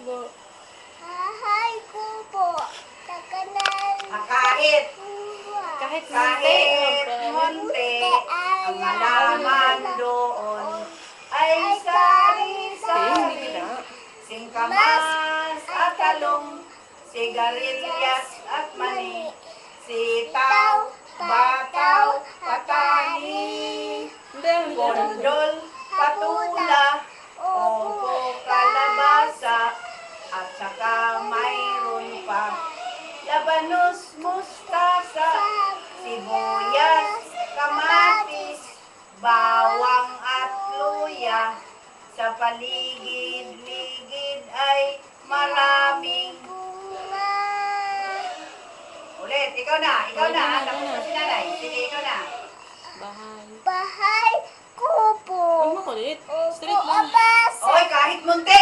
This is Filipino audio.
Kubo. Bahay kubo. Takanan. Kahit Kahit munti, ang halaman doon ay sari-sari. Singkamas at talong, sigarilyas at mani, sitaw, bataw, patani, kondol, patula, opo, kalabasa, at saka mayroon pa labanos, mustasa, sibuyas, kamatis, bawang at luya. Sa paligid-ligid ay maraming bunga. Ulit, ikaw na. Tapos na si nanay. Sige, ikaw na. Bahay. Bahay kubo. Huwag makulit. Straight lang. Abasa. Oy, kahit munti.